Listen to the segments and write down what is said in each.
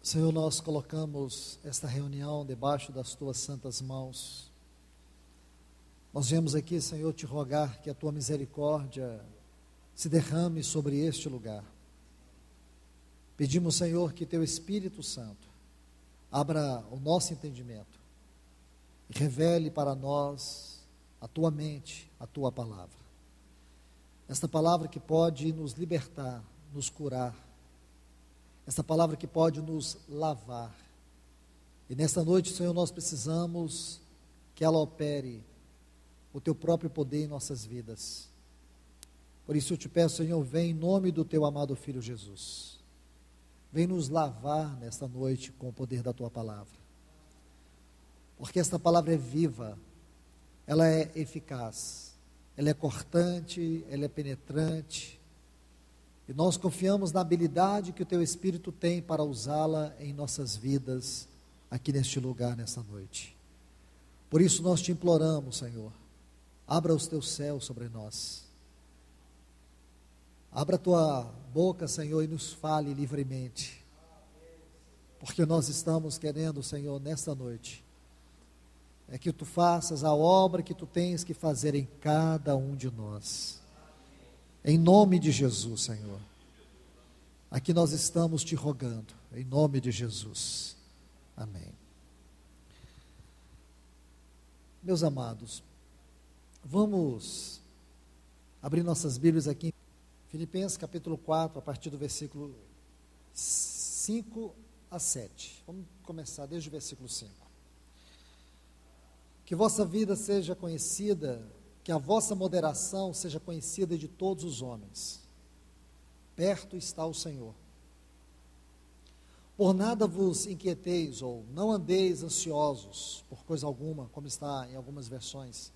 Senhor, nós colocamos esta reunião debaixo das tuas santas mãos. Nós viemos aqui, Senhor, te rogar que a tua misericórdia se derrame sobre este lugar. Pedimos, Senhor, que teu Espírito Santo abra o nosso entendimento e revele para nós a tua mente, a tua palavra. Esta palavra que pode nos libertar, nos curar. Esta palavra que pode nos lavar. E nesta noite, Senhor, nós precisamos que ela opere o teu próprio poder em nossas vidas. Por isso eu te peço, Senhor, vem em nome do teu amado Filho Jesus. Vem nos lavar nesta noite com o poder da tua palavra. Porque esta palavra é viva, ela é eficaz, ela é cortante, ela é penetrante. E nós confiamos na habilidade que o teu Espírito tem para usá-la em nossas vidas, aqui neste lugar, nesta noite. Por isso nós te imploramos, Senhor, abra os teus céus sobre nós. Abra a tua boca, Senhor, e nos fale livremente. Porque nós estamos querendo, Senhor, nesta noite, é que tu faças a obra que tu tens que fazer em cada um de nós. Em nome de Jesus, Senhor. Aqui nós estamos te rogando, em nome de Jesus. Amém. Meus amados, vamos abrir nossas Bíblias aqui em Filipenses capítulo 4, a partir do versículo 5 a 7. Vamos começar desde o versículo 5. Que vossa vida seja conhecida, que a vossa moderação seja conhecida de todos os homens. Perto está o Senhor. Por nada vos inquieteis, ou não andeis ansiosos por coisa alguma, como está em algumas versões.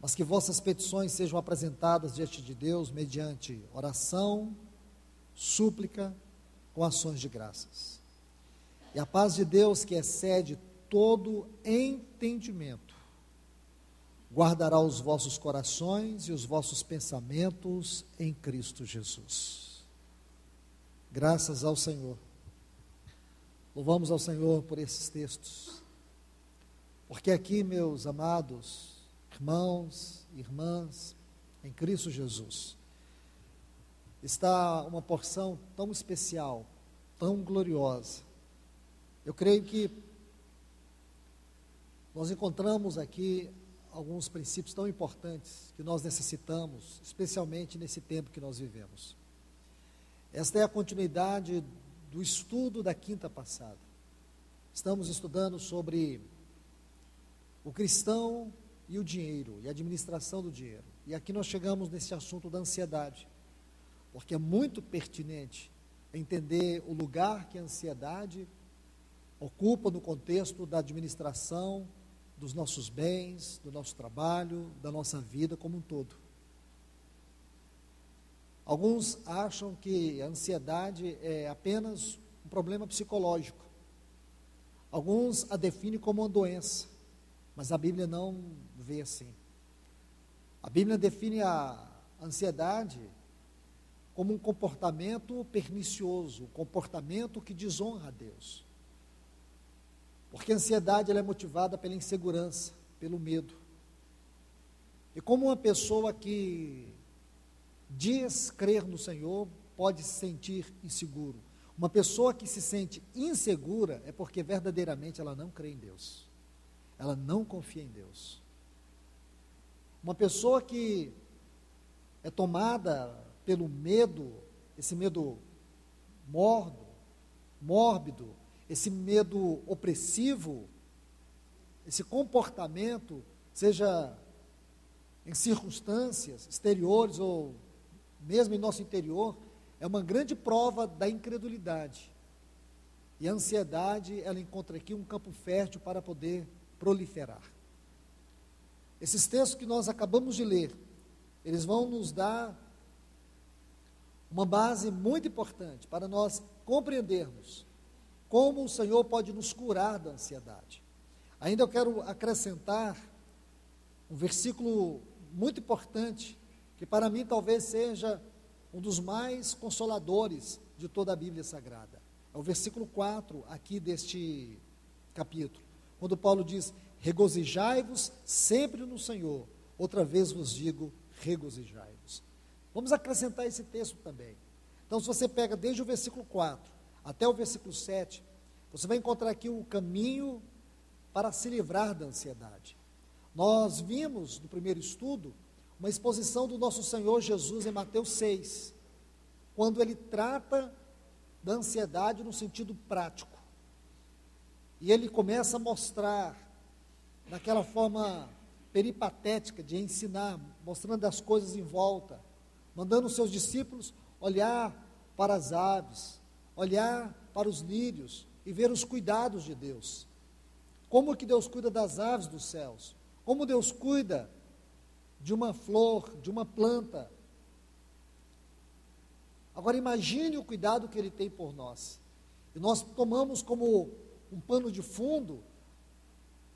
Mas que vossas petições sejam apresentadas diante de Deus mediante oração, súplica, com ações de graças. E a paz de Deus, que excede todo entendimento, guardará os vossos corações e os vossos pensamentos em Cristo Jesus. Graças ao Senhor. Louvamos ao Senhor por esses textos. Porque aqui, meus amados irmãos e irmãs, em Cristo Jesus, está uma porção tão especial, tão gloriosa. Eu creio que nós encontramos aqui alguns princípios tão importantes que nós necessitamos, especialmente nesse tempo que nós vivemos. Esta é a continuidade do estudo da quinta passada. Estamos estudando sobre o cristão e o dinheiro, e a administração do dinheiro. E aqui nós chegamos nesse assunto da ansiedade, porque é muito pertinente entender o lugar que a ansiedade ocupa no contexto da administração dos nossos bens, do nosso trabalho, da nossa vida como um todo. Alguns acham que a ansiedade é apenas um problema psicológico. Alguns a definem como uma doença, mas a Bíblia não vê assim. A Bíblia define a ansiedade como um comportamento pernicioso, um comportamento que desonra a Deus. Porque a ansiedade ela é motivada pela insegurança, pelo medo. E como uma pessoa que diz crer no Senhor pode se sentir inseguro. Uma pessoa que se sente insegura é porque verdadeiramente ela não crê em Deus. Ela não confia em Deus. Uma pessoa que é tomada pelo medo, esse medo mórbido, esse medo opressivo, esse comportamento, seja em circunstâncias exteriores ou mesmo em nosso interior, é uma grande prova da incredulidade. E a ansiedade, ela encontra aqui um campo fértil para poder proliferar. Esses textos que nós acabamos de ler, eles vão nos dar uma base muito importante para nós compreendermos como o Senhor pode nos curar da ansiedade. Ainda eu quero acrescentar um versículo muito importante, que para mim talvez seja um dos mais consoladores de toda a Bíblia Sagrada. É o versículo 4 aqui deste capítulo, quando Paulo diz: regozijai-vos sempre no Senhor, outra vez vos digo, regozijai-vos. Vamos acrescentar esse texto também. Então, se você pega desde o versículo 4 até o versículo 7, você vai encontrar aqui o caminho para se livrar da ansiedade. Nós vimos no primeiro estudo uma exposição do nosso Senhor Jesus em Mateus 6, quando ele trata da ansiedade no sentido prático. E ele começa a mostrar, naquela forma peripatética de ensinar, mostrando as coisas em volta, mandando os seus discípulos olhar para as aves, olhar para os lírios e ver os cuidados de Deus. Como que Deus cuida das aves dos céus, como Deus cuida de uma flor, de uma planta. Agora imagine o cuidado que Ele tem por nós. E nós tomamos como um pano de fundo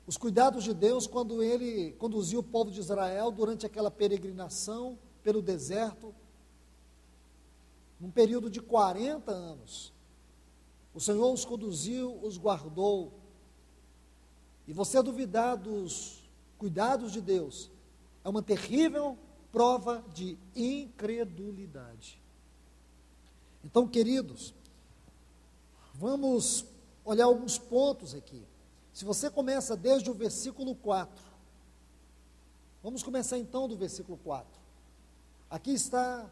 os cuidados de Deus quando Ele conduziu o povo de Israel durante aquela peregrinação pelo deserto, num período de 40 anos. O Senhor os conduziu, os guardou. E você duvidar dos cuidados de Deus é uma terrível prova de incredulidade. Então, queridos, vamos olhar alguns pontos aqui. Se você começa desde o versículo 4, vamos começar então do versículo 4. Aqui está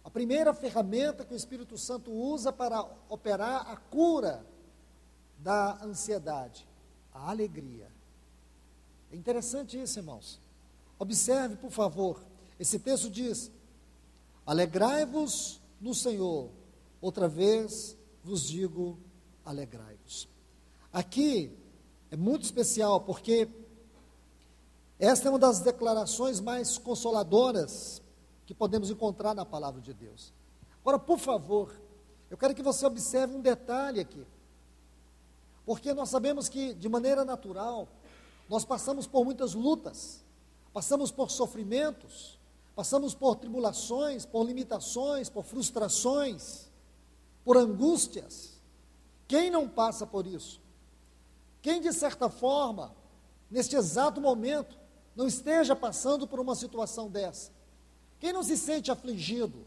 a primeira ferramenta que o Espírito Santo usa para operar a cura da ansiedade, a alegria. É interessante isso, irmãos. Observe, por favor, esse texto diz: alegrai-vos no Senhor, outra vez vos digo, alegrai-vos. Aqui é muito especial, porque esta é uma das declarações mais consoladoras que podemos encontrar na palavra de Deus. Agora, por favor, eu quero que você observe um detalhe aqui, porque nós sabemos que, de maneira natural, nós passamos por muitas lutas, passamos por sofrimentos, passamos por tribulações, por limitações, por frustrações, por angústias. Quem não passa por isso? Quem, de certa forma, neste exato momento, não esteja passando por uma situação dessa? Quem não se sente afligido?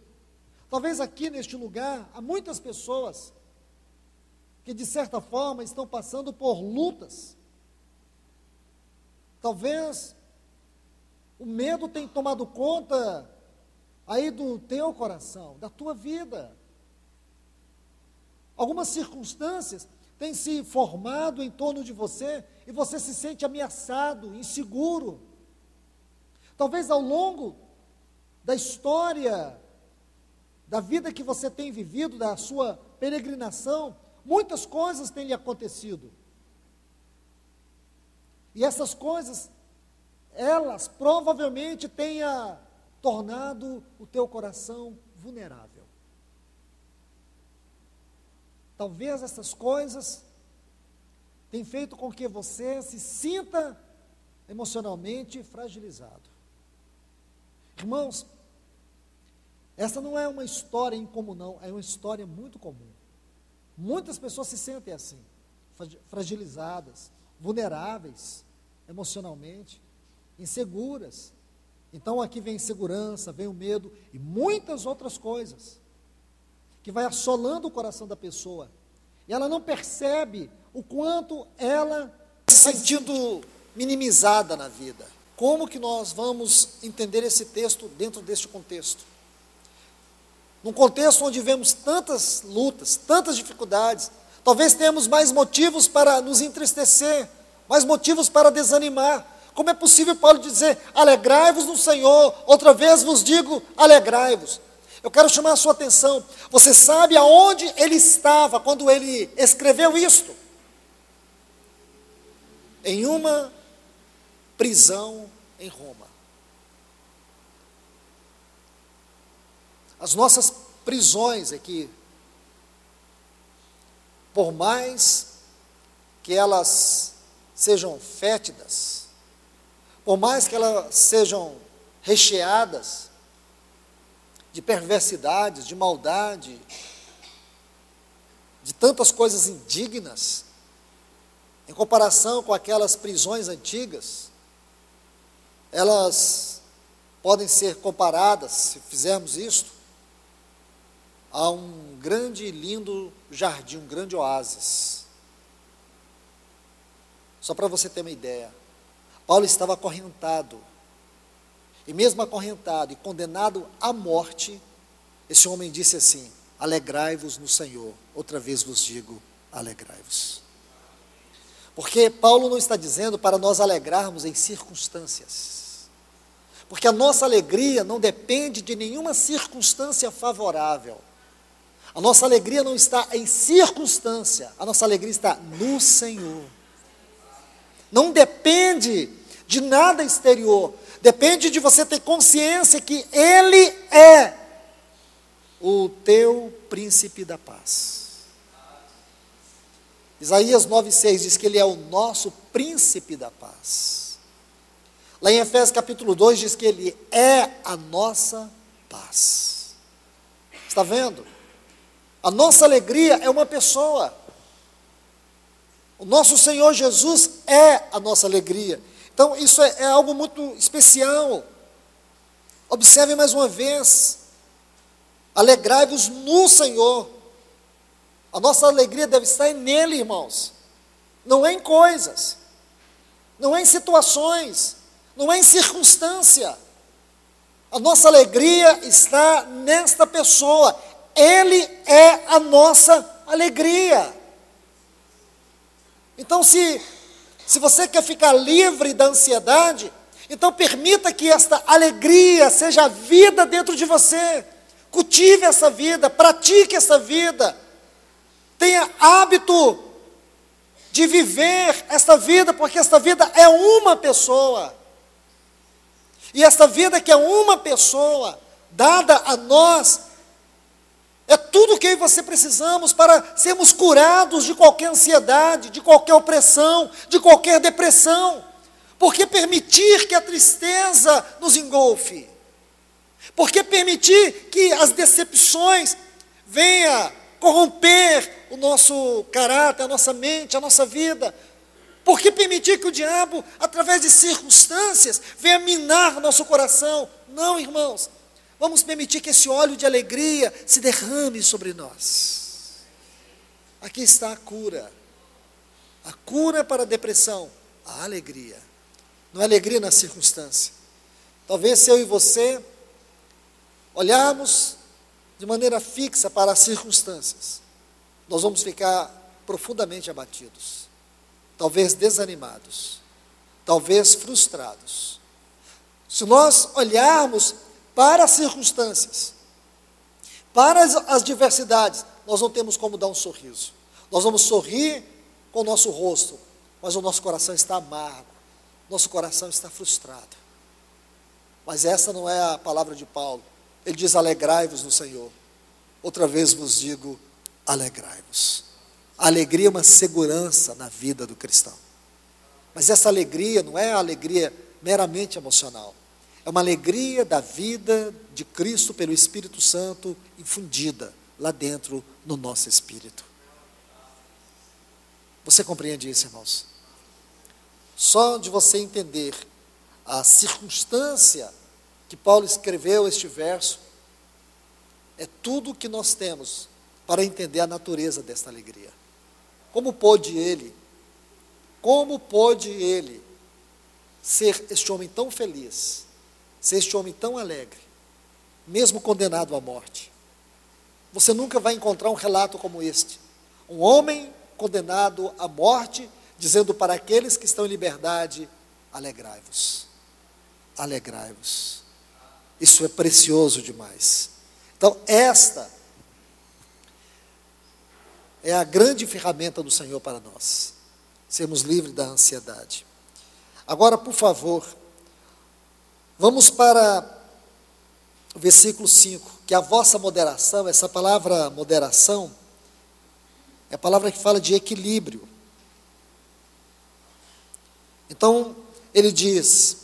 Talvez aqui neste lugar, há muitas pessoas que, de certa forma, estão passando por lutas. Talvez o medo tenha tomado conta aí do teu coração, da tua vida. Algumas circunstâncias têm se formado em torno de você e você se sente ameaçado, inseguro. Talvez ao longo da história, da vida que você tem vivido, da sua peregrinação, muitas coisas têm lhe acontecido. E essas coisas, elas provavelmente tenham tornado o teu coração vulnerável. Talvez essas coisas tenham feito com que você se sinta emocionalmente fragilizado. Irmãos, essa não é uma história incomum, não, é uma história muito comum. Muitas pessoas se sentem assim, fragilizadas, vulneráveis emocionalmente, inseguras. Então aqui vem insegurança, vem o medo e muitas outras coisas que vai assolando o coração da pessoa. E ela não percebe o quanto ela está se sentindo minimizada na vida. Como que nós vamos entender esse texto dentro deste contexto? Num contexto onde vemos tantas lutas, tantas dificuldades, talvez tenhamos mais motivos para nos entristecer, mais motivos para desanimar. Como é possível Paulo dizer, alegrai-vos no Senhor, outra vez vos digo, alegrai-vos? Eu quero chamar a sua atenção, você sabe aonde ele estava quando ele escreveu isto? Em uma prisão em Roma. As nossas prisões aqui, por mais que elas sejam fétidas, por mais que elas sejam recheadas de perversidades, de maldade, de tantas coisas indignas, em comparação com aquelas prisões antigas, elas podem ser comparadas, se fizermos isto, a um grande e lindo jardim, um grande oásis. Só para você ter uma ideia, Paulo estava acorrentado, e mesmo acorrentado e condenado à morte, esse homem disse assim: alegrai-vos no Senhor. Outra vez vos digo, alegrai-vos. Porque Paulo não está dizendo para nós alegrarmos em circunstâncias, porque a nossa alegria não depende de nenhuma circunstância favorável. A nossa alegria não está em circunstância, a nossa alegria está no Senhor. Não depende de nada exterior, depende de você ter consciência que Ele é o teu príncipe da paz. Isaías 9,6 diz que Ele é o nosso príncipe da paz. Lá em Efésios capítulo 2 diz que Ele é a nossa paz. Está vendo? A nossa alegria é uma pessoa. O nosso Senhor Jesus é a nossa alegria. Então isso é algo muito especial. Observe mais uma vez. Alegrai-vos no Senhor. A nossa alegria deve estar nele, irmãos. Não é em coisas, não é em situações, não é em circunstância. A nossa alegria está nesta pessoa. Ele é a nossa alegria. Então, se você quer ficar livre da ansiedade, então permita que esta alegria seja a vida dentro de você. Cultive essa vida, pratique essa vida. Tenha hábito de viver esta vida, porque esta vida é uma pessoa. E esta vida que é uma pessoa, dada a nós, é tudo o que eu e você precisamos para sermos curados de qualquer ansiedade, de qualquer opressão, de qualquer depressão. Por que permitir que a tristeza nos engolfe? Por que permitir que as decepções venham corromper o nosso caráter, a nossa mente, a nossa vida? Por que permitir que o diabo, através de circunstâncias, venha minar nosso coração? Não, irmãos. Vamos permitir que esse óleo de alegria se derrame sobre nós. Aqui está a cura. A cura para a depressão, a alegria. Não é alegria na circunstância. Talvez se eu e você olharmos de maneira fixa para as circunstâncias, nós vamos ficar profundamente abatidos, talvez desanimados, talvez frustrados. Se nós olharmos para as circunstâncias, para as diversidades, nós não temos como dar um sorriso. Nós vamos sorrir com o nosso rosto, mas o nosso coração está amargo, nosso coração está frustrado. Mas essa não é a palavra de Paulo. Ele diz: alegrai-vos no Senhor. Outra vez vos digo, alegrai-vos. A alegria é uma segurança na vida do cristão. Mas essa alegria não é a alegria meramente emocional. É uma alegria da vida de Cristo pelo Espírito Santo infundida lá dentro no nosso espírito. Você compreende isso, irmãos? Só de você entender a circunstância que Paulo escreveu este verso, é tudo o que nós temos para entender a natureza desta alegria. Como pôde ele ser este homem tão feliz, ser este homem tão alegre, mesmo condenado à morte? Você nunca vai encontrar um relato como este. Um homem condenado à morte, dizendo para aqueles que estão em liberdade: alegrai-vos, alegrai-vos. Isso é precioso demais. Então, esta é a grande ferramenta do Senhor para nós, sermos livres da ansiedade. Agora, por favor, vamos para o versículo 5, que a vossa moderação, essa palavra moderação, é a palavra que fala de equilíbrio. Então, ele diz: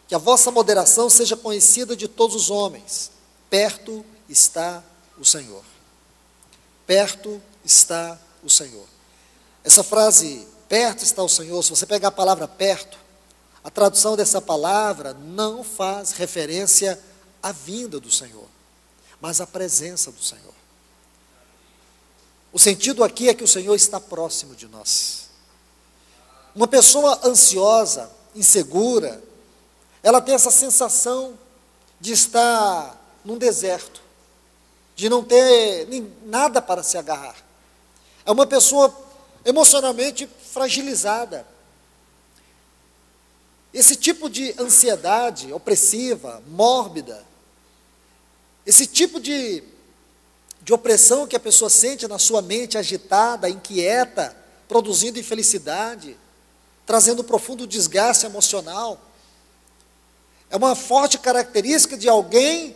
que a vossa moderação seja conhecida de todos os homens, perto está o Senhor. Perto está o Senhor. Essa frase, perto está o Senhor, se você pegar a palavra perto, a tradução dessa palavra não faz referência à vinda do Senhor, mas à presença do Senhor. O sentido aqui é que o Senhor está próximo de nós. Uma pessoa ansiosa, insegura, ela tem essa sensação de estar num deserto, de não ter nada para se agarrar. É uma pessoa emocionalmente fragilizada. Esse tipo de ansiedade opressiva, mórbida, esse tipo de opressão que a pessoa sente na sua mente agitada, inquieta, produzindo infelicidade, trazendo profundo desgaste emocional, é uma forte característica de alguém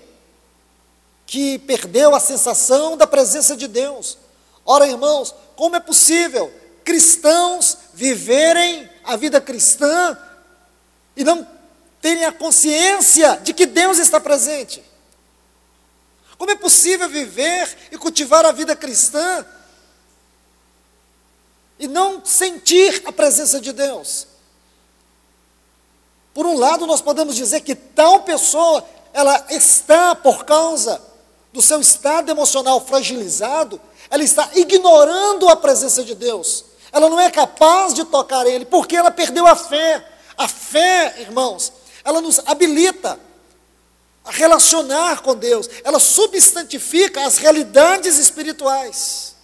que perdeu a sensação da presença de Deus. Ora, irmãos, como é possível cristãos viverem a vida cristã e não terem a consciência de que Deus está presente? Como é possível viver e cultivar a vida cristã e não sentir a presença de Deus? Por um lado, nós podemos dizer que tal pessoa, ela está, por causa do seu estado emocional fragilizado, ela está ignorando a presença de Deus. Ela não é capaz de tocar Ele, porque ela perdeu a fé. A fé, irmãos, ela nos habilita a relacionar com Deus. Ela substantifica as realidades espirituais.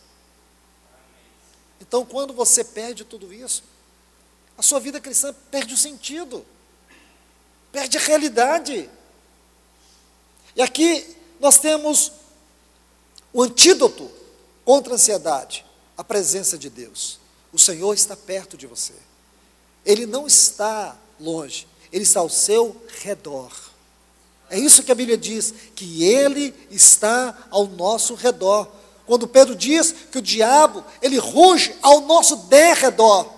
Então, quando você perde tudo isso, a sua vida cristã perde o sentido, perde a realidade. E aqui nós temos o antídoto contra a ansiedade, a presença de Deus. O Senhor está perto de você. Ele não está longe, Ele está ao seu redor. É isso que a Bíblia diz, que Ele está ao nosso redor. Quando Pedro diz que o diabo, ele ruge ao nosso derredor.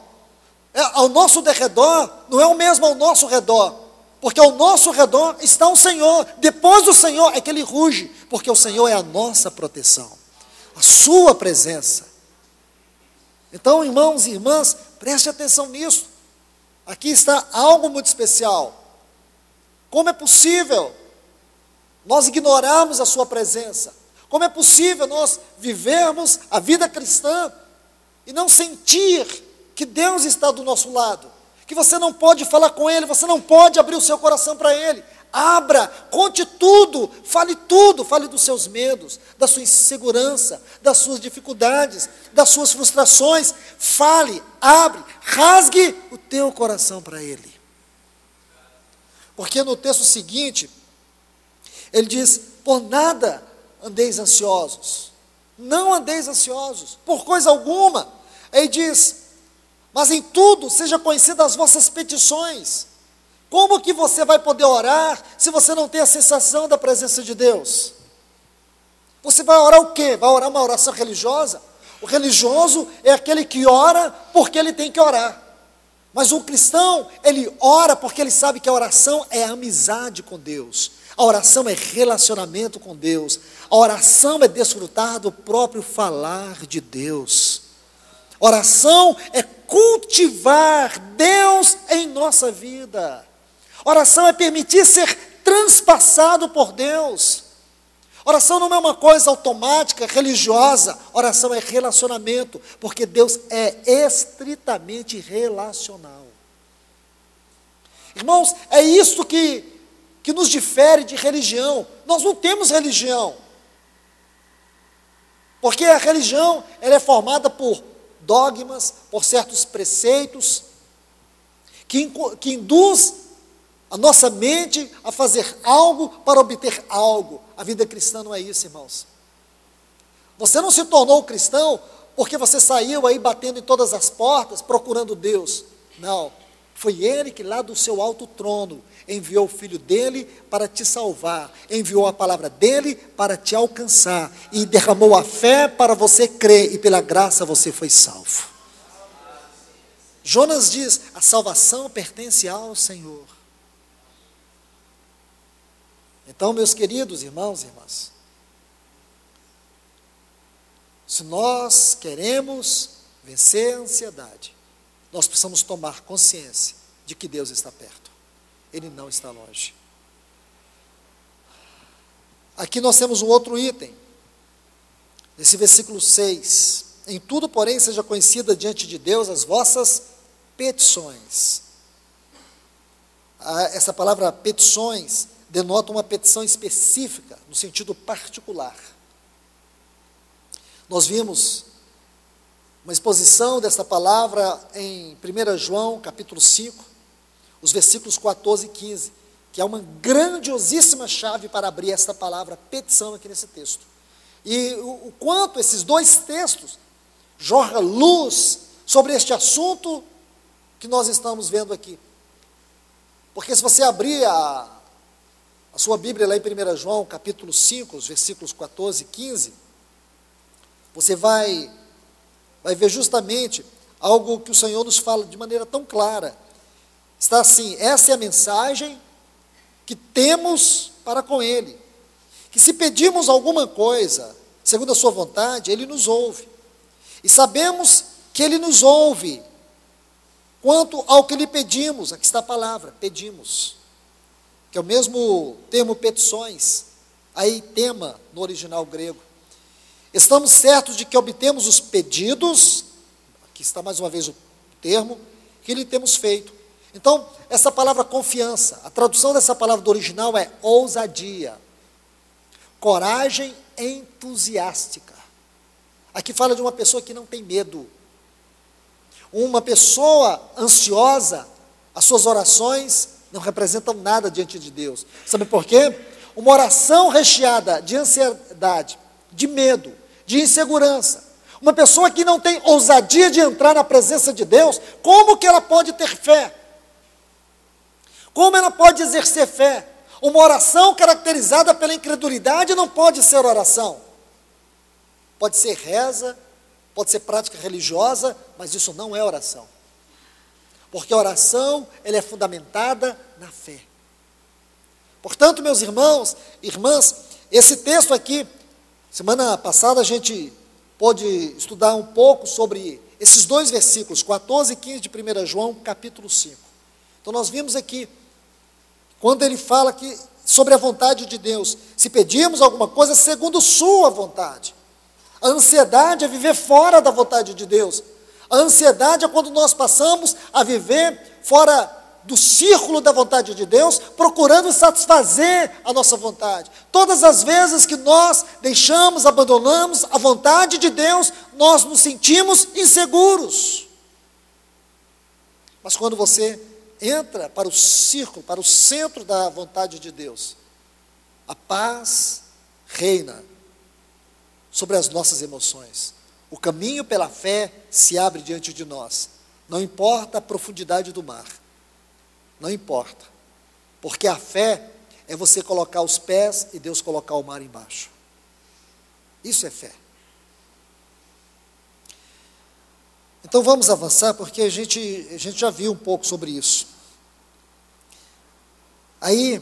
Ao nosso derredor não é o mesmo ao nosso redor, porque ao nosso redor está o Senhor. Depois do Senhor é que ele ruge, porque o Senhor é a nossa proteção, a sua presença. Então, irmãos e irmãs, preste atenção nisso. Aqui está algo muito especial. Como é possível nós ignorarmos a sua presença? Como é possível nós vivermos a vida cristã e não sentir que Deus está do nosso lado? Que você não pode falar com Ele, você não pode abrir o seu coração para Ele. Abra, conte tudo, fale dos seus medos, da sua insegurança, das suas dificuldades, das suas frustrações. Fale, abre, rasgue o teu coração para Ele. Porque no texto seguinte, ele diz, por nada andeis ansiosos, não andeis ansiosos, por coisa alguma. Ele diz, mas em tudo seja conhecidas as vossas petições. Como que você vai poder orar se você não tem a sensação da presença de Deus? Você vai orar o quê? Vai orar uma oração religiosa? O religioso é aquele que ora porque ele tem que orar. Mas o cristão, ele ora porque ele sabe que a oração é amizade com Deus. A oração é relacionamento com Deus. A oração é desfrutar do próprio falar de Deus. Oração é cultivar Deus em nossa vida. Oração é permitir ser transpassado por Deus. Oração não é uma coisa automática, religiosa. Oração é relacionamento, porque Deus é estritamente relacional. Irmãos, é isso que nos difere de religião. Nós não temos religião, porque a religião ela é formada por dogmas, por certos preceitos, que induz a nossa mente a fazer algo para obter algo. A vida cristã não é isso, irmãos. Você não se tornou cristão porque você saiu aí batendo em todas as portas, procurando Deus. Não, foi Ele que lá do seu alto trono enviou o Filho dele para te salvar, enviou a palavra dele para te alcançar, e derramou a fé para você crer, e pela graça você foi salvo. Jonas diz, a salvação pertence ao Senhor. Então, meus queridos irmãos e irmãs, Se nós queremos vencer a ansiedade, nós precisamos tomar consciência de que Deus está perto. Ele não está longe. Aqui nós temos um outro item, nesse versículo 6. Em tudo, porém, seja conhecida diante de Deus as vossas petições. Essa palavra petições denota uma petição específica, no sentido particular. Nós vimos uma exposição dessa palavra em 1 João, capítulo 5, os versículos 14 e 15, que é uma grandiosíssima chave para abrir essa palavra petição aqui nesse texto. E o quanto esses dois textos jorram luz sobre este assunto que nós estamos vendo aqui. Porque se você abrir a sua Bíblia lá em 1 João, capítulo 5, os versículos 14 e 15, você vai ver justamente algo que o Senhor nos fala de maneira tão clara. Está assim: essa é a mensagem que temos para com Ele, que se pedimos alguma coisa, segundo a sua vontade, Ele nos ouve. E sabemos que Ele nos ouve, quanto ao que lhe pedimos. Aqui está a palavra, pedimos, que é o mesmo termo petições, aí tema no original grego. Estamos certos de que obtemos os pedidos, aqui está mais uma vez o termo, que lhe temos feito. Então, essa palavra confiança, a tradução dessa palavra do original é ousadia, coragem entusiástica. Aqui fala de uma pessoa que não tem medo. Uma pessoa ansiosa, as suas orações não representam nada diante de Deus. Sabe por quê? Uma oração recheada de ansiedade, de medo, de insegurança. Uma pessoa que não tem ousadia de entrar na presença de Deus, como que ela pode ter fé? Como ela pode exercer fé? Uma oração caracterizada pela incredulidade não pode ser oração. Pode ser reza, pode ser prática religiosa, mas isso não é oração. Porque a oração, ela é fundamentada na fé. Portanto, meus irmãos, irmãs, esse texto aqui, semana passada a gente pôde estudar um pouco sobre esses dois versículos, 14 e 15 de 1 João, capítulo 5. Então nós vimos aqui, quando ele fala que, sobre a vontade de Deus, se pedirmos alguma coisa segundo sua vontade. A ansiedade é viver fora da vontade de Deus. A ansiedade é quando nós passamos a viver fora do círculo da vontade de Deus, procurando satisfazer a nossa vontade. Todas as vezes que nós deixamos, abandonamos a vontade de Deus, nós nos sentimos inseguros. Mas quando você entra para o círculo, para o centro da vontade de Deus, a paz reina sobre as nossas emoções. O caminho pela fé se abre diante de nós. Não importa a profundidade do mar. Não importa. Porque a fé é você colocar os pés e Deus colocar o mar embaixo. Isso é fé. Então vamos avançar, porque a gente já viu um pouco sobre isso. Aí,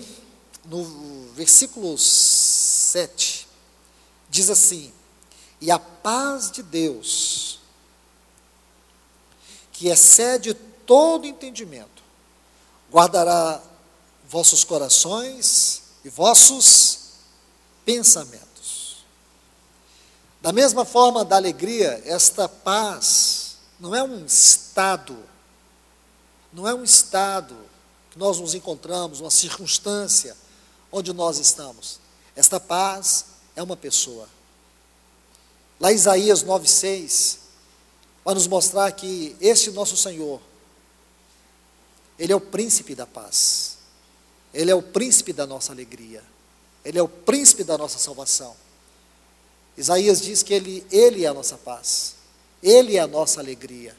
no versículo 7, diz assim: e a paz de Deus, que excede todo entendimento, guardará vossos corações e vossos pensamentos. Da mesma forma da alegria, esta paz não é um estado, não é um estado que nós nos encontramos, uma circunstância onde nós estamos. Esta paz é uma pessoa. Lá em Isaías 9,6, vai nos mostrar que este nosso Senhor, Ele é o príncipe da paz, Ele é o príncipe da nossa alegria, Ele é o príncipe da nossa salvação. Isaías diz que Ele é a nossa paz, Ele é a nossa alegria.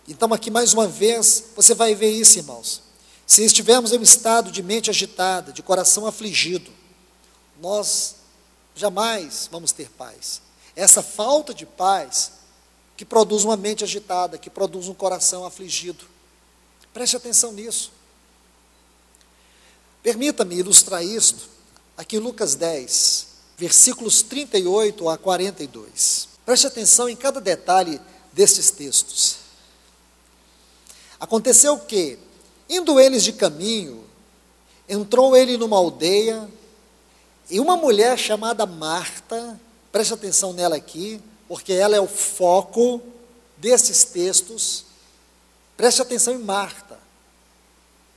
Então aqui mais uma vez, você vai ver isso, irmãos. Se estivermos em um estado de mente agitada, de coração afligido, nós jamais vamos ter paz. Essa falta de paz que produz uma mente agitada, que produz um coração afligido. Preste atenção nisso. Permita-me ilustrar isto aqui em Lucas 10, versículos 38 a 42. Preste atenção em cada detalhe destes textos. Aconteceu que, indo eles de caminho, entrou ele numa aldeia, e uma mulher chamada Marta, preste atenção nela aqui, porque ela é o foco desses textos. Preste atenção em Marta.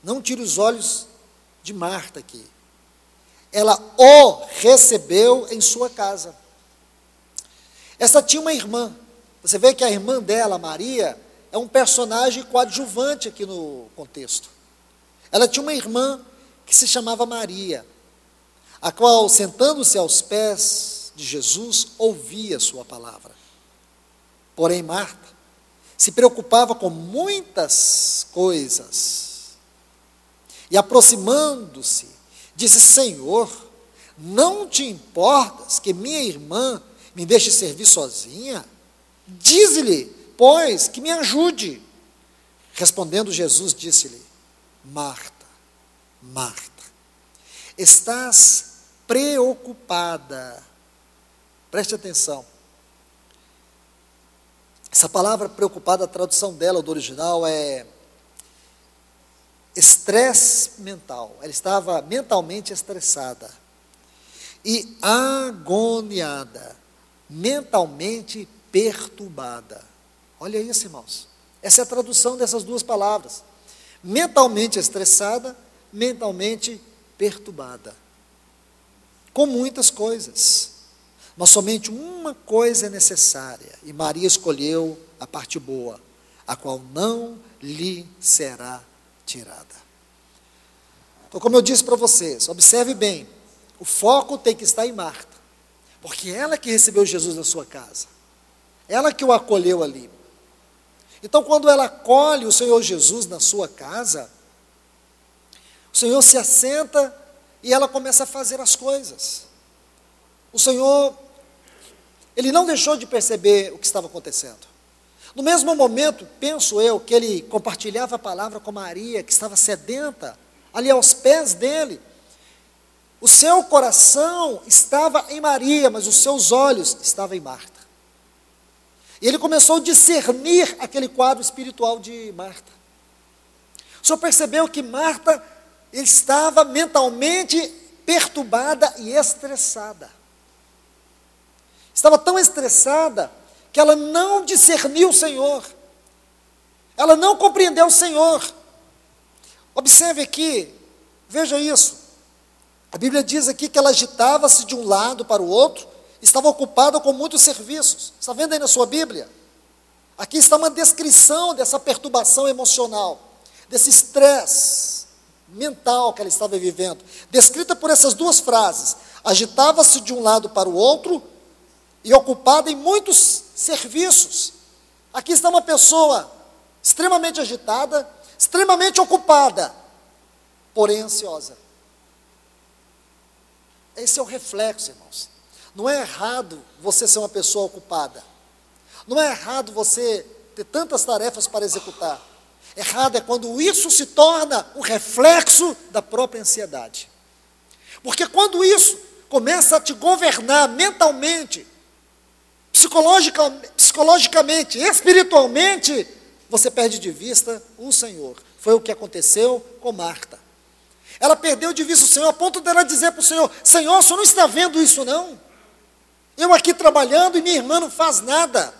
Não tire os olhos de Marta aqui. Ela o recebeu em sua casa. Essa tinha uma irmã. Você vê que a irmã dela, Maria, é um personagem coadjuvante aqui no contexto. Ela tinha uma irmã que se chamava Maria, a qual, sentando-se aos pés de Jesus, ouvia sua palavra. Porém, Marta se preocupava com muitas coisas. E aproximando-se, disse: Senhor, não te importas que minha irmã me deixe servir sozinha? Dize-lhe, pois, que me ajude. Respondendo Jesus, disse-lhe: Marta, Marta, estás preocupada. Preste atenção. Essa palavra preocupada, a tradução dela, do original, é estresse mental. Ela estava mentalmente estressada. E agoniada, mentalmente perturbada. Olha isso, irmãos. Essa é a tradução dessas duas palavras. Mentalmente estressada, mentalmente perturbada. Com muitas coisas. Mas somente uma coisa é necessária, e Maria escolheu a parte boa, a qual não lhe será tirada. Então, como eu disse para vocês, observe bem, o foco tem que estar em Marta, porque ela que recebeu Jesus na sua casa, ela que o acolheu ali. Então, quando ela acolhe o Senhor Jesus na sua casa, o Senhor se assenta e ela começa a fazer as coisas. O Senhor, Ele não deixou de perceber o que estava acontecendo. No mesmo momento, penso eu, que Ele compartilhava a palavra com Maria, que estava sedenta, ali aos pés dele. O seu coração estava em Maria, mas os seus olhos estavam em Marta. E Ele começou a discernir aquele quadro espiritual de Marta. O Senhor percebeu que Marta estava mentalmente perturbada e estressada. Estava tão estressada que ela não discerniu o Senhor. Ela não compreendeu o Senhor. Observe aqui, veja isso. A Bíblia diz aqui que ela agitava-se de um lado para o outro, estava ocupada com muitos serviços. Está vendo aí na sua Bíblia? Aqui está uma descrição dessa perturbação emocional, desse estresse mental que ela estava vivendo, descrita por essas duas frases: agitava-se de um lado para o outro e ocupada em muitos serviços. Aqui está uma pessoa extremamente agitada, extremamente ocupada, porém ansiosa. Esse é o reflexo, irmãos. Não é errado você ser uma pessoa ocupada. Não é errado você ter tantas tarefas para executar. Errado é quando isso se torna um reflexo da própria ansiedade. Porque quando isso começa a te governar mentalmente, psicologicamente, espiritualmente, você perde de vista o Senhor. Foi o que aconteceu com Marta. Ela perdeu de vista o Senhor, a ponto dela dizer para o Senhor: Senhor, o Senhor não está vendo isso não? Eu aqui trabalhando e minha irmã não faz nada.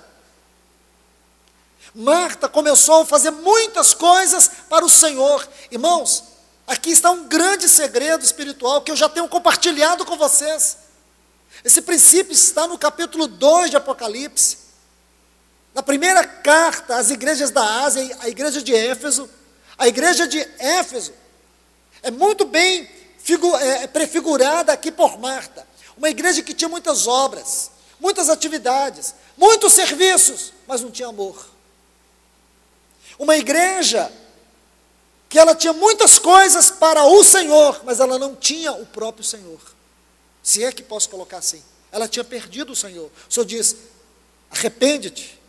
Marta começou a fazer muitas coisas para o Senhor. Irmãos, aqui está um grande segredo espiritual que eu já tenho compartilhado com vocês. Esse princípio está no capítulo 2 de Apocalipse. Na primeira carta às igrejas da Ásia, a igreja de Éfeso. A igreja de Éfeso é muito bem prefigurada aqui por Marta. Uma igreja que tinha muitas obras, muitas atividades, muitos serviços, mas não tinha amor. Uma igreja que ela tinha muitas coisas para o Senhor, mas ela não tinha o próprio Senhor. Se é que posso colocar assim. Ela tinha perdido o Senhor. O Senhor diz: arrepende-te.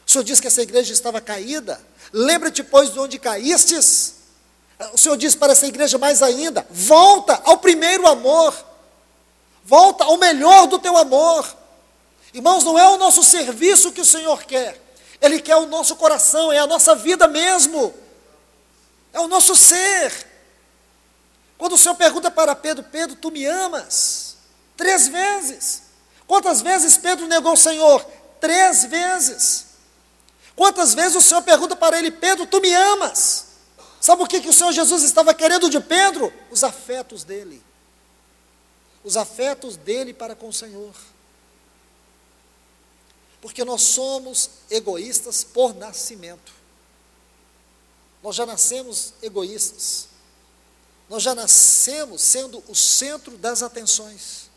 O Senhor diz que essa igreja estava caída. Lembra-te, pois, de onde caístes. O Senhor diz para essa igreja mais ainda: volta ao primeiro amor. volta ao melhor do teu amor. Irmãos, não é o nosso serviço que o Senhor quer, Ele quer o nosso coração, é a nossa vida mesmo, é o nosso ser. Quando o Senhor pergunta para Pedro: Pedro, tu me amas? 3 vezes. Quantas vezes Pedro negou o Senhor? 3 vezes. Quantas vezes o Senhor pergunta para ele: Pedro, tu me amas? Sabe o que o Senhor Jesus estava querendo de Pedro? Os afetos dele. Os afetos dele para com o Senhor. Porque nós somos egoístas por nascimento. Nós já nascemos egoístas. Nós já nascemos sendo o centro das atenções.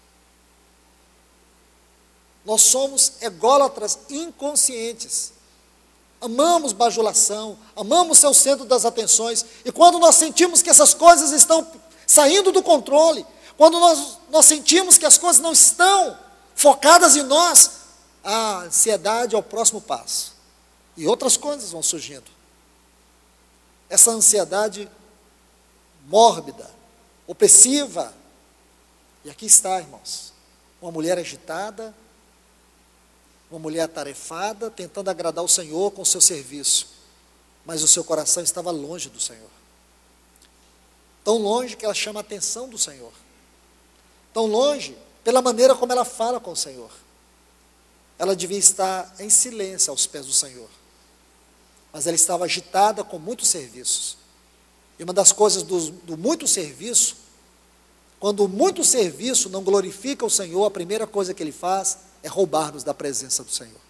Nós somos ególatras inconscientes. Amamos bajulação, amamos ser o centro das atenções. E quando nós sentimos que essas coisas estão saindo do controle, quando nós sentimos que as coisas não estão focadas em nós, a ansiedade é o próximo passo. E outras coisas vão surgindo. Essa ansiedade mórbida, opressiva. E aqui está, irmãos, uma mulher agitada, uma mulher atarefada, tentando agradar o Senhor com o seu serviço, mas o seu coração estava longe do Senhor. Tão longe que ela chama a atenção do Senhor. Tão longe pela maneira como ela fala com o Senhor. Ela devia estar em silêncio aos pés do Senhor, mas ela estava agitada com muitos serviços. E uma das coisas do muito serviço, quando o muito serviço não glorifica o Senhor, a primeira coisa que ele faz é roubar-nos da presença do Senhor.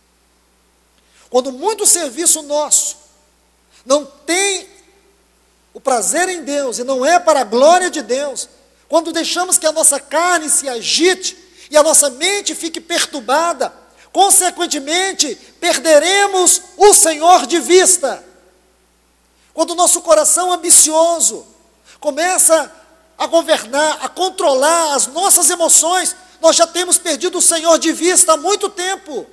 Quando muito serviço nosso não tem o prazer em Deus e não é para a glória de Deus, quando deixamos que a nossa carne se agite e a nossa mente fique perturbada, consequentemente perderemos o Senhor de vista. Quando o nosso coração ambicioso começa a governar, a controlar as nossas emoções, nós já temos perdido o Senhor de vista há muito tempo.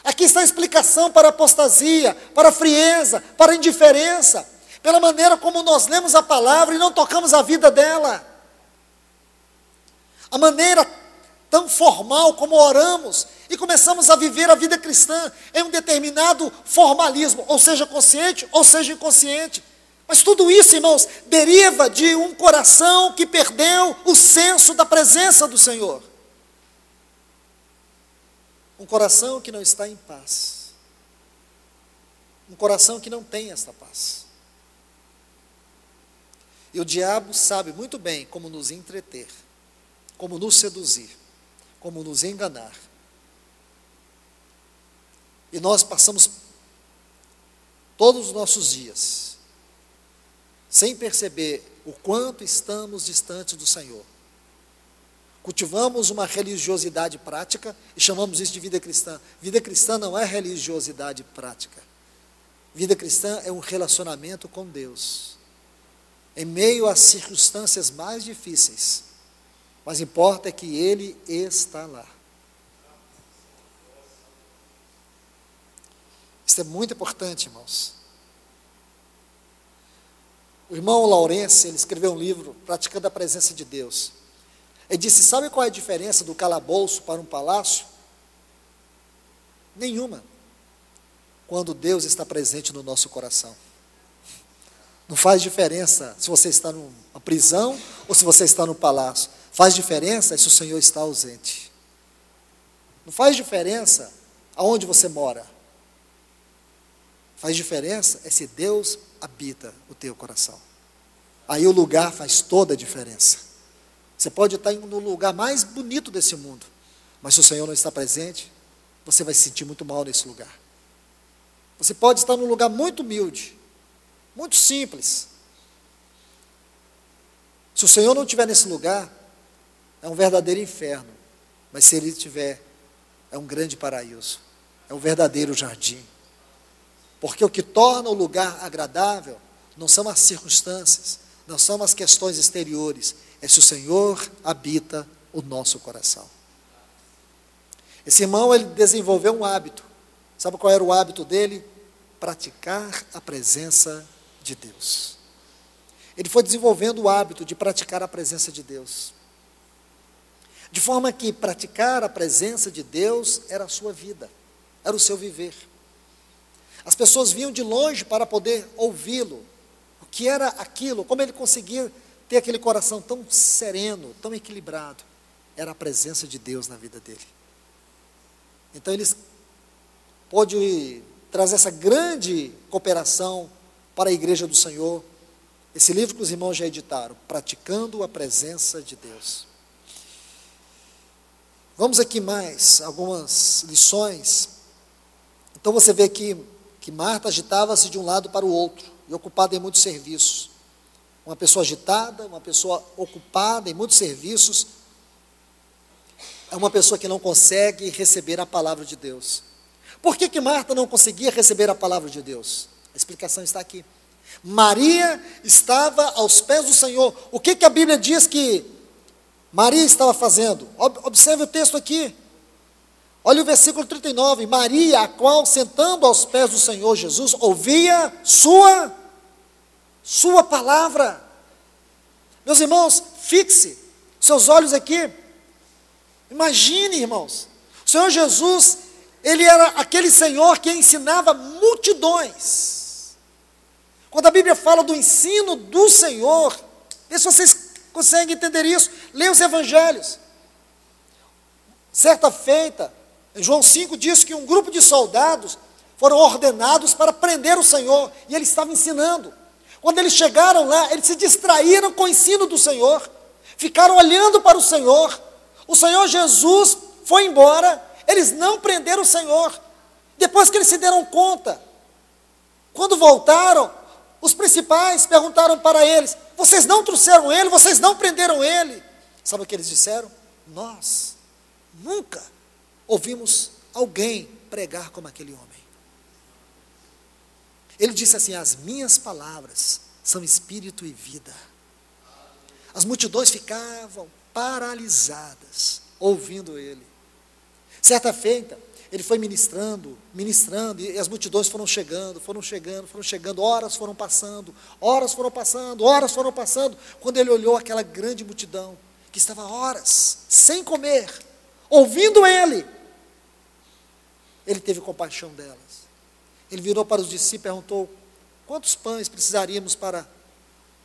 Aqui está a explicação para a apostasia, para a frieza, para a indiferença, pela maneira como nós lemos a palavra e não tocamos a vida dela. A maneira tão formal como oramos e começamos a viver a vida cristã em um determinado formalismo, ou seja, consciente, ou seja, inconsciente. Mas tudo isso, irmãos, deriva de um coração que perdeu o senso da presença do Senhor. Um coração que não está em paz. Um coração que não tem esta paz. E o diabo sabe muito bem como nos entreter, como nos seduzir, como nos enganar. E nós passamos todos os nossos dias sem perceber o quanto estamos distantes do Senhor. Cultivamos uma religiosidade prática e chamamos isso de vida cristã. Vida cristã não é religiosidade prática. Vida cristã é um relacionamento com Deus. Em meio às circunstâncias mais difíceis, mas importa é que Ele está lá. Isso é muito importante, irmãos. O irmão Laurence, ele escreveu um livro, Praticando a Presença de Deus. Ele disse: sabe qual é a diferença do calabouço para um palácio? Nenhuma. Quando Deus está presente no nosso coração. Não faz diferença se você está numa prisão ou se você está no palácio. Faz diferença se o Senhor está ausente. Não faz diferença aonde você mora. Faz diferença é se Deus habita o teu coração. Aí o lugar faz toda a diferença. Você pode estar no lugar mais bonito desse mundo, mas se o Senhor não está presente, você vai se sentir muito mal nesse lugar. Você pode estar num lugar muito humilde, muito simples. Se o Senhor não estiver nesse lugar, é um verdadeiro inferno. Mas se Ele estiver, é um grande paraíso. É um verdadeiro jardim. Porque o que torna o lugar agradável não são as circunstâncias, não são as questões exteriores, é se o Senhor habita o nosso coração. Esse irmão, ele desenvolveu um hábito. Sabe qual era o hábito dele? Praticar a presença de Deus. Ele foi desenvolvendo o hábito de praticar a presença de Deus. De forma que praticar a presença de Deus era a sua vida, era o seu viver. As pessoas vinham de longe para poder ouvi-lo. O que era aquilo? Como ele conseguia ter aquele coração tão sereno, tão equilibrado? Era a presença de Deus na vida dele. Então eles pôde trazer essa grande cooperação para a igreja do Senhor. Esse livro que os irmãos já editaram, Praticando a Presença de Deus. Vamos aqui mais algumas lições. Então você vê que Marta agitava-se de um lado para o outro, e ocupada em muitos serviços. Uma pessoa agitada, uma pessoa ocupada em muitos serviços, é uma pessoa que não consegue receber a palavra de Deus. Por que Marta não conseguia receber a palavra de Deus? A explicação está aqui. Maria estava aos pés do Senhor. O que a Bíblia diz que Maria estava fazendo? Observe o texto aqui. Olha o versículo 39. Maria, a qual, sentando aos pés do Senhor Jesus, ouvia sua palavra. Meus irmãos, fixe seus olhos aqui. Imagine, irmãos, o Senhor Jesus, ele era aquele Senhor que ensinava multidões. Quando a Bíblia fala do ensino do Senhor, vê se vocês conseguem entender isso, leia os evangelhos. Certa feita, em João 5 diz que um grupo de soldados foram ordenados para prender o Senhor, e ele estava ensinando. Quando eles chegaram lá, eles se distraíram com o ensino do Senhor, ficaram olhando para o Senhor Jesus foi embora, eles não prenderam o Senhor. Depois que eles se deram conta, quando voltaram, os principais perguntaram para eles: vocês não trouxeram ele, vocês não prenderam ele? Sabe o que eles disseram? Nós nunca ouvimos alguém pregar como aquele homem. Ele disse assim: as minhas palavras são espírito e vida. As multidões ficavam paralisadas, ouvindo ele. Certa feita, ele foi ministrando, e as multidões foram chegando, horas foram passando, quando ele olhou aquela grande multidão, que estava horas, sem comer, ouvindo ele teve compaixão delas. Ele virou para os discípulos e perguntou: quantos pães precisaríamos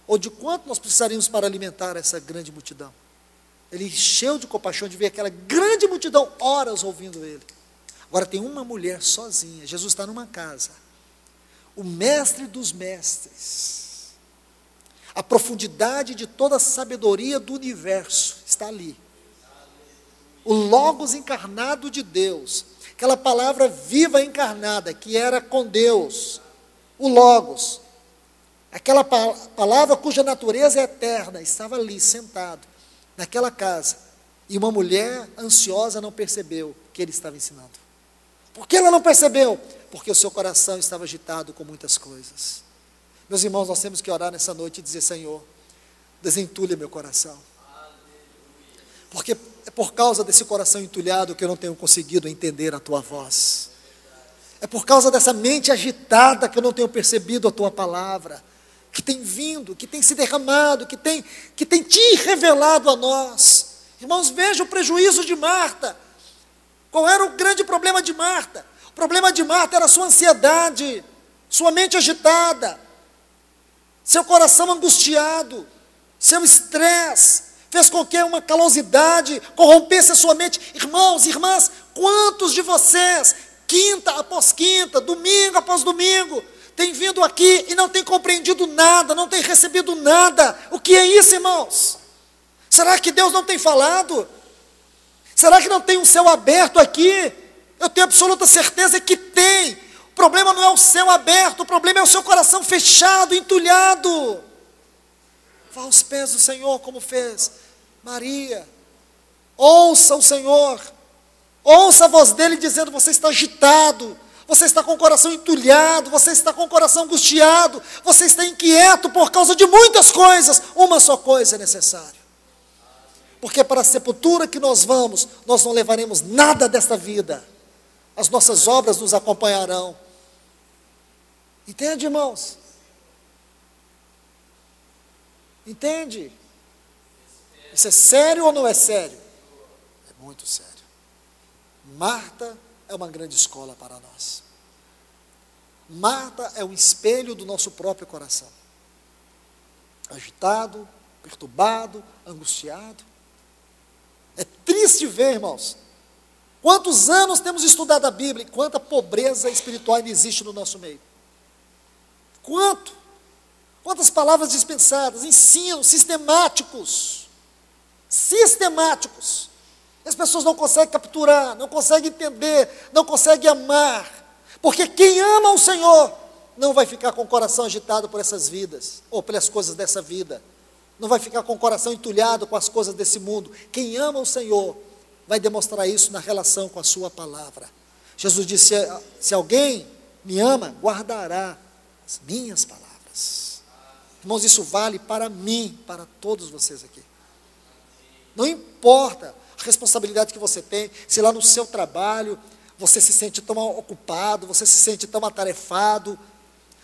ou de quanto nós precisaríamos para alimentar essa grande multidão? Ele encheu de compaixão de ver aquela grande multidão, horas ouvindo ele. Agora tem uma mulher sozinha, Jesus está numa casa, o mestre dos mestres, a profundidade de toda a sabedoria do universo está ali. O Logos encarnado de Deus, aquela palavra viva encarnada, que era com Deus, o Logos, aquela palavra cuja natureza é eterna, estava ali sentado, naquela casa, e uma mulher ansiosa não percebeu que ele estava ensinando. Por que ela não percebeu? Porque o seu coração estava agitado com muitas coisas. Meus irmãos, nós temos que orar nessa noite e dizer: Senhor, desentulha meu coração, porque é por causa desse coração entulhado que eu não tenho conseguido entender a Tua voz, é por causa dessa mente agitada que eu não tenho percebido a Tua palavra, que tem vindo, que tem se derramado, que tem te revelado a nós. Irmãos, veja o prejuízo de Marta. Qual era o grande problema de Marta? O problema de Marta era a sua ansiedade, sua mente agitada, seu coração angustiado, seu estresse, fez com que uma calosidade corrompesse a sua mente. Irmãos, irmãs, quantos de vocês, quinta após quinta, domingo após domingo, tem vindo aqui e não tem compreendido nada, não tem recebido nada? O que é isso, irmãos? Será que Deus não tem falado? Será que não tem um céu aberto aqui? Eu tenho absoluta certeza que tem. O problema não é o céu aberto, o problema é o seu coração fechado, entulhado. Vá aos pés do Senhor como fez Maria. Ouça o Senhor, ouça a voz dele dizendo: você está agitado, você está com o coração entulhado, você está com o coração angustiado, você está inquieto por causa de muitas coisas. Uma só coisa é necessária, porque para a sepultura que nós vamos, nós não levaremos nada desta vida, as nossas obras nos acompanharão. Entende, irmãos? Entende? Isso é sério ou não é sério? muito sério. Marta é uma grande escola para nós. Marta é um espelho do nosso próprio coração. Agitado, perturbado, angustiado. É triste ver, irmãos, quantos anos temos estudado a Bíblia e quanta pobreza espiritual ainda existe no nosso meio. Quantas palavras dispensadas, ensinos sistemáticos. E as pessoas não conseguem capturar, não conseguem entender, não conseguem amar. Porque quem ama o Senhor não vai ficar com o coração agitado por essas vidas, ou pelas coisas dessa vida. Não vai ficar com o coração entulhado com as coisas desse mundo. Quem ama o Senhor vai demonstrar isso na relação com a sua palavra. Jesus disse, se alguém me ama, guardará as minhas palavras. Irmãos, isso vale para mim, para todos vocês aqui. Não importa a responsabilidade que você tem, se lá no seu trabalho você se sente tão ocupado, você se sente tão atarefado.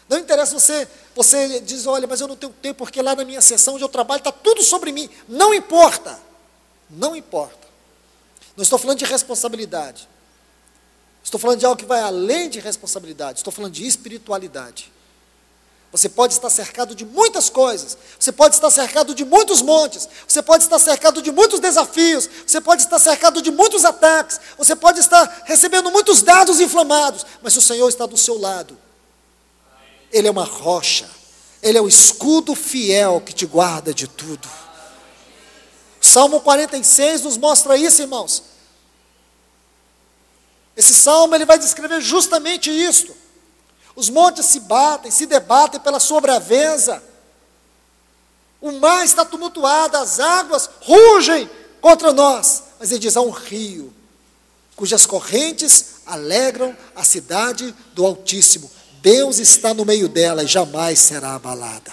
Não interessa você diz, olha, mas eu não tenho tempo, porque lá na minha sessão onde eu trabalho está tudo sobre mim. Não importa. Não importa. Não estou falando de responsabilidade. Estou falando de algo que vai além de responsabilidade. Estou falando de espiritualidade. Você pode estar cercado de muitas coisas, você pode estar cercado de muitos montes, você pode estar cercado de muitos desafios, você pode estar cercado de muitos ataques, você pode estar recebendo muitos dados inflamados, mas se o Senhor está do seu lado, Ele é uma rocha, Ele é o escudo fiel que te guarda de tudo. O Salmo 46 nos mostra isso, irmãos. Esse salmo ele vai descrever justamente isto. Os montes se batem, se debatem pela sua braveza. O mar está tumultuado, as águas rugem contra nós. Mas ele diz, há um rio, cujas correntes alegram a cidade do Altíssimo. Deus está no meio dela e jamais será abalada.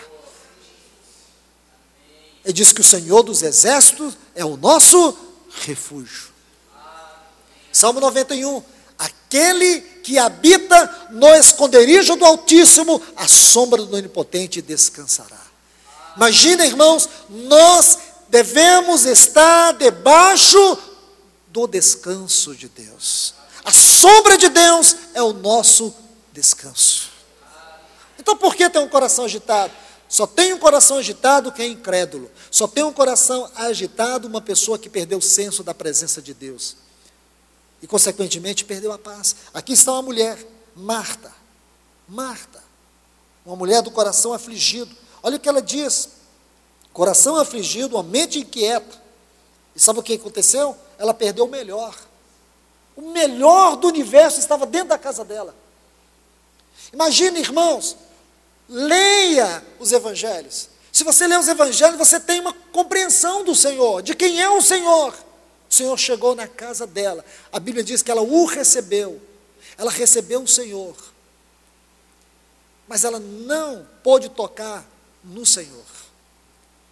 Ele diz que o Senhor dos Exércitos é o nosso refúgio. Salmo 91. Aquele que habita no esconderijo do Altíssimo, à sombra do Onipotente descansará. Imagina, irmãos, nós devemos estar debaixo do descanso de Deus. A sombra de Deus é o nosso descanso. Então por que tem um coração agitado? Só tem um coração agitado quem é incrédulo. Só tem um coração agitado uma pessoa que perdeu o senso da presença de Deus. E, consequentemente, perdeu a paz. Aqui está uma mulher, Marta. Marta, uma mulher do coração afligido. Olha o que ela diz. Coração afligido, uma mente inquieta. E sabe o que aconteceu? Ela perdeu o melhor. O melhor do universo estava dentro da casa dela. Imagine, irmãos, leia os evangelhos. Se você lê os evangelhos, você tem uma compreensão do Senhor, de quem é o Senhor. O Senhor chegou na casa dela. A Bíblia diz que ela o recebeu. Ela recebeu o Senhor. Mas ela não pôde tocar no Senhor.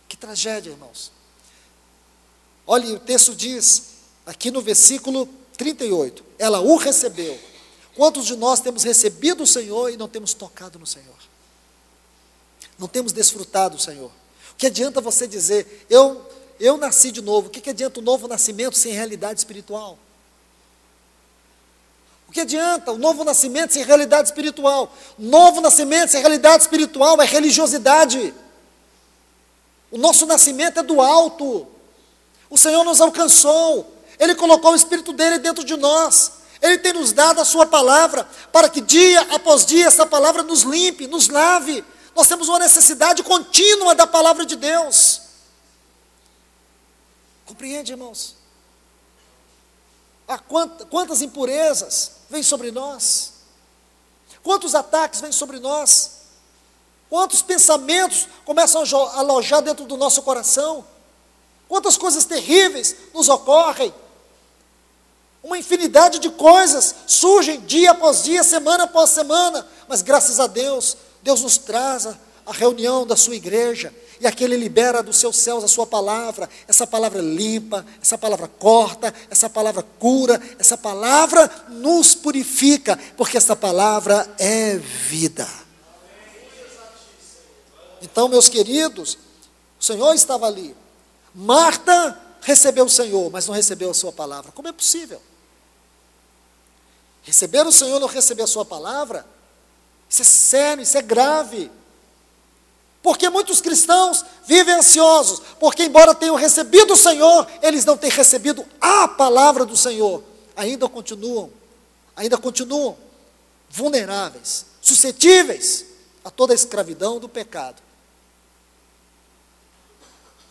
Que tragédia, irmãos. Olha, o texto diz, aqui no versículo 38, ela o recebeu. Quantos de nós temos recebido o Senhor e não temos tocado no Senhor? Não temos desfrutado do Senhor. O que adianta você dizer, eu nasci de novo? O que adianta o novo nascimento sem realidade espiritual? O que adianta o novo nascimento sem realidade espiritual? Novo nascimento sem realidade espiritual é religiosidade. O nosso nascimento é do alto. O Senhor nos alcançou. Ele colocou o Espírito dele dentro de nós. Ele tem nos dado a sua palavra, para que dia após dia essa palavra nos limpe, nos lave. Nós temos uma necessidade contínua da palavra de Deus. Compreende, irmãos? Quantas impurezas vêm sobre nós? Quantos ataques vêm sobre nós? Quantos pensamentos começam a alojar dentro do nosso coração? Quantas coisas terríveis nos ocorrem? Uma infinidade de coisas surgem dia após dia, semana após semana, mas graças a Deus, Deus nos traz a reunião da sua igreja, e aqui Ele libera dos seus céus a sua palavra. Essa palavra limpa, essa palavra corta, essa palavra cura, essa palavra nos purifica, porque essa palavra é vida. Então, meus queridos, o Senhor estava ali. Marta recebeu o Senhor, mas não recebeu a sua palavra. Como é possível? Receber o Senhor e não receber a sua palavra? Isso é sério, isso é grave. Porque muitos cristãos vivem ansiosos, porque embora tenham recebido o Senhor, eles não têm recebido a palavra do Senhor. Ainda continuam vulneráveis, suscetíveis a toda a escravidão do pecado.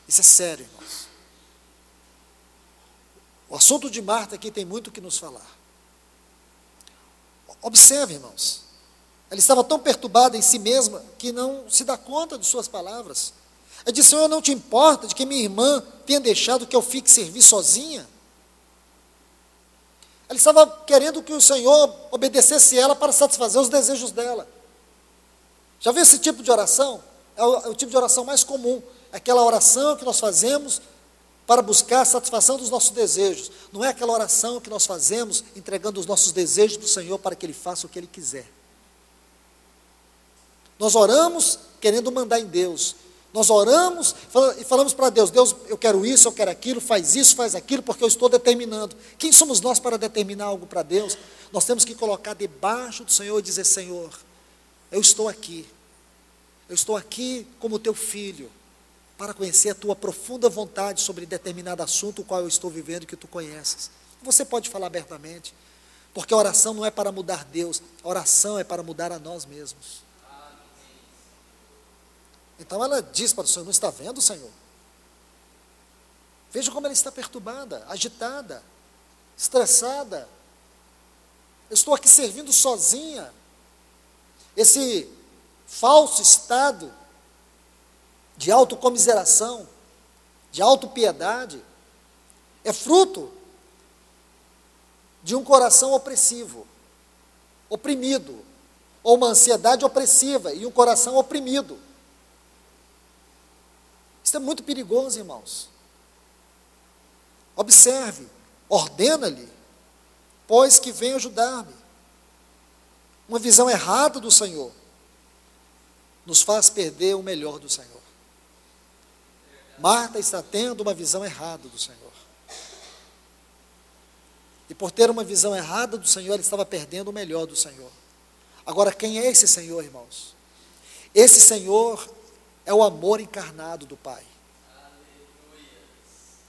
Isso é sério, irmãos. O assunto de Marta aqui tem muito o que nos falar. Observe, irmãos. Ela estava tão perturbada em si mesma que não se dá conta de suas palavras. Ela disse: Senhor, não te importa de que minha irmã tenha deixado que eu fique servir sozinha? Ela estava querendo que o Senhor obedecesse ela para satisfazer os desejos dela. Já viu esse tipo de oração? É o tipo de oração mais comum. Aquela oração que nós fazemos para buscar a satisfação dos nossos desejos. Não é aquela oração que nós fazemos entregando os nossos desejos para o Senhor para que Ele faça o que Ele quiser. Nós oramos querendo mandar em Deus. Nós oramos e falamos para Deus: Deus, eu quero isso, eu quero aquilo, faz isso, faz aquilo, porque eu estou determinando. Quem somos nós para determinar algo para Deus? Nós temos que colocar debaixo do Senhor e dizer: Senhor, eu estou aqui como teu filho, para conhecer a tua profunda vontade sobre determinado assunto o qual eu estou vivendo, que tu conheces. Você pode falar abertamente, porque a oração não é para mudar Deus, a oração é para mudar a nós mesmos. Então ela diz para o Senhor: não está vendo, Senhor? Veja como ela está perturbada, agitada, estressada. Eu estou aqui servindo sozinha. Esse falso estado de autocomiseração, de autopiedade, é fruto de um coração opressivo, oprimido, ou uma ansiedade opressiva e um coração oprimido. Isso é muito perigoso, irmãos. Observe, ordena-lhe, pois que venha ajudar-me. Uma visão errada do Senhor nos faz perder o melhor do Senhor. Marta está tendo uma visão errada do Senhor. E por ter uma visão errada do Senhor, ela estava perdendo o melhor do Senhor. Agora, quem é esse Senhor, irmãos? Esse Senhor é o amor encarnado do Pai.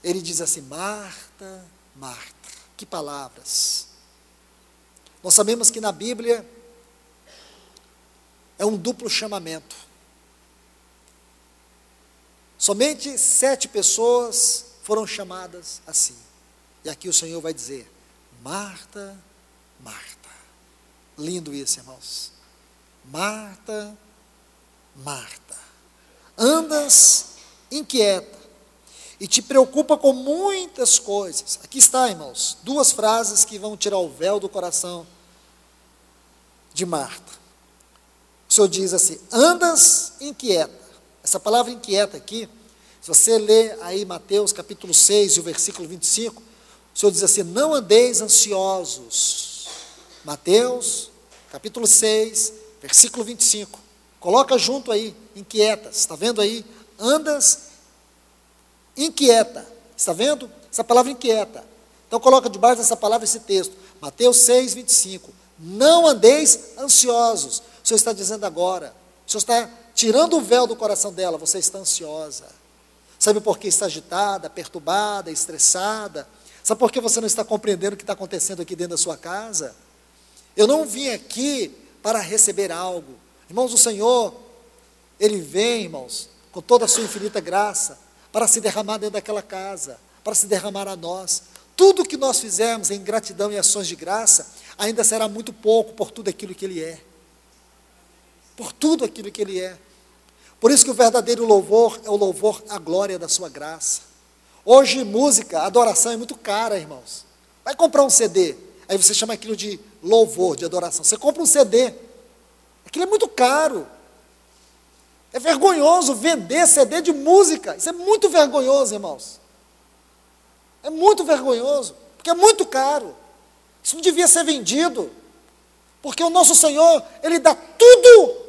Ele diz assim: Marta, Marta. Que palavras. Nós sabemos que na Bíblia é um duplo chamamento. Somente 7 pessoas foram chamadas assim. E aqui o Senhor vai dizer: Marta, Marta. Lindo isso, irmãos. Marta, Marta. Andas inquieta e te preocupa com muitas coisas. Aqui está, irmãos, 2 frases que vão tirar o véu do coração de Marta. O Senhor diz assim: andas inquieta. Essa palavra inquieta aqui, se você ler aí Mateus capítulo 6 e o versículo 25, o Senhor diz assim: não andeis ansiosos. Mateus capítulo 6, versículo 25. Coloca junto aí, inquietas. Está vendo aí? Andas inquieta. Está vendo? Essa palavra inquieta. Então coloca debaixo dessa palavra esse texto. Mateus 6, 25. Não andeis ansiosos. O Senhor está dizendo agora. O Senhor está tirando o véu do coração dela. Você está ansiosa. Sabe por que está agitada, perturbada, estressada? Sabe por que você não está compreendendo o que está acontecendo aqui dentro da sua casa? Eu não vim aqui para receber algo. Irmãos, o Senhor, Ele vem, irmãos, com toda a sua infinita graça, para se derramar dentro daquela casa, para se derramar a nós. Tudo que nós fizermos em gratidão e ações de graça, ainda será muito pouco por tudo aquilo que Ele é. Por tudo aquilo que Ele é. Por isso que o verdadeiro louvor é o louvor à glória da sua graça. Hoje, música, adoração é muito cara, irmãos. Vai comprar um CD, aí você chama aquilo de louvor, de adoração. Você compra um CD, aquilo é muito caro. É vergonhoso vender CD de música. Isso é muito vergonhoso, irmãos. É muito vergonhoso, porque é muito caro. Isso não devia ser vendido, porque o nosso Senhor, Ele dá tudo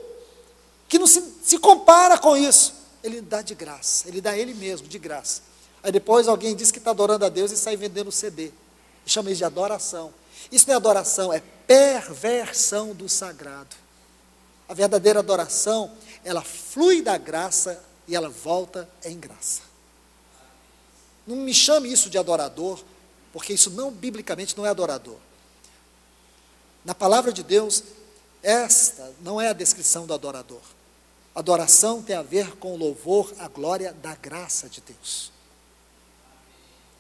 que não se compara com isso. Ele dá de graça, Ele dá Ele mesmo de graça. Aí depois alguém diz que está adorando a Deus e sai vendendo CD. E chama isso de adoração. Isso não é adoração, é perversão do sagrado. A verdadeira adoração, ela flui da graça e ela volta em graça. Não me chame isso de adorador, porque isso não, biblicamente, não é adorador. Na palavra de Deus, esta não é a descrição do adorador. Adoração tem a ver com o louvor à glória da graça de Deus.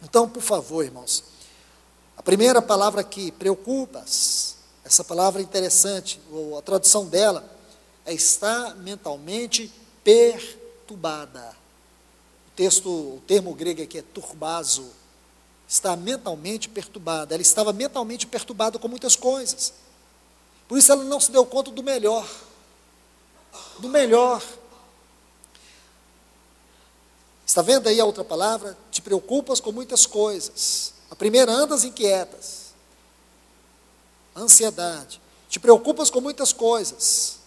Então, por favor, irmãos, a primeira palavra aqui, preocupas, essa palavra é interessante, a tradução dela é estar mentalmente perturbada. O termo grego aqui é turbazo, está mentalmente perturbada. Ela estava mentalmente perturbada com muitas coisas. Por isso ela não se deu conta do melhor. Do melhor. Está vendo aí a outra palavra? Te preocupas com muitas coisas. A primeira, andas inquietas. Ansiedade. Te preocupas com muitas coisas.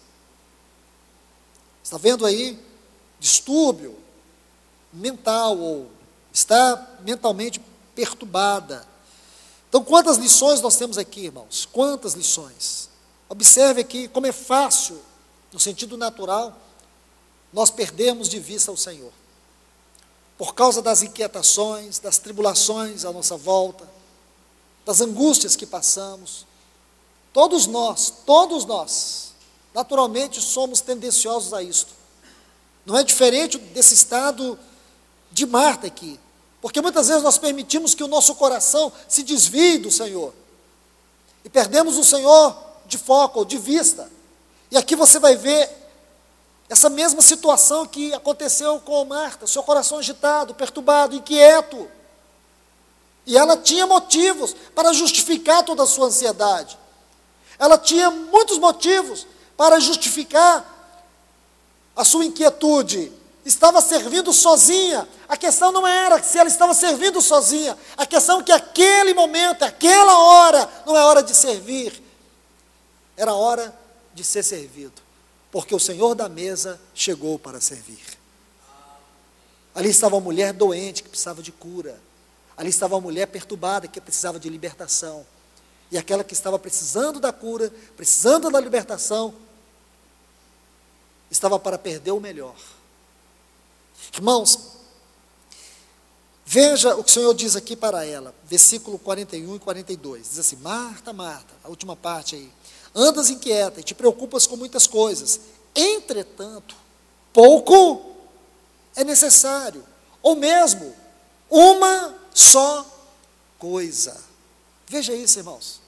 Está vendo aí? Distúrbio mental, ou está mentalmente perturbada. Então, quantas lições nós temos aqui, irmãos? Quantas lições? Observe aqui como é fácil, no sentido natural, nós perdermos de vista o Senhor. Por causa das inquietações, das tribulações à nossa volta, das angústias que passamos. Todos nós, naturalmente somos tendenciosos a isto. Não é diferente desse estado de Marta aqui, porque muitas vezes nós permitimos que o nosso coração se desvie do Senhor, e perdemos o Senhor de foco, ou de vista. E aqui você vai ver essa mesma situação que aconteceu com Marta, seu coração agitado, perturbado, inquieto, e ela tinha motivos para justificar toda a sua ansiedade, ela tinha muitos motivos para justificar a sua inquietude. Estava servindo sozinha. A questão não era se ela estava servindo sozinha. A questão é que aquele momento, aquela hora, não é hora de servir. Era hora de ser servido. Porque o Senhor da mesa chegou para servir. Ali estava uma mulher doente que precisava de cura. Ali estava uma mulher perturbada que precisava de libertação. E aquela que estava precisando da cura, precisando da libertação, estava para perder o melhor. Irmãos, veja o que o Senhor diz aqui para ela, versículo 41 e 42, diz assim: Marta, Marta, a última parte aí, andas inquieta e te preocupas com muitas coisas, entretanto, pouco é necessário, ou mesmo, uma só coisa. Veja isso, irmãos.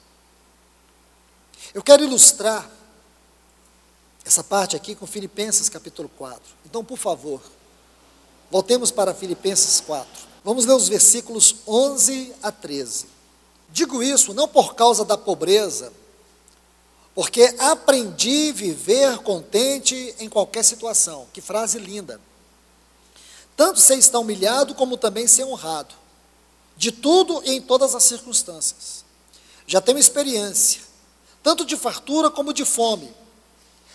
Eu quero ilustrar essa parte aqui com Filipenses capítulo 4. Então, por favor, voltemos para Filipenses 4. Vamos ler os versículos 11 a 13. Digo isso não por causa da pobreza, porque aprendi a viver contente em qualquer situação. Que frase linda. Tanto sei estar humilhado, como também ser honrado. De tudo e em todas as circunstâncias. Já tenho experiência, tanto de fartura como de fome,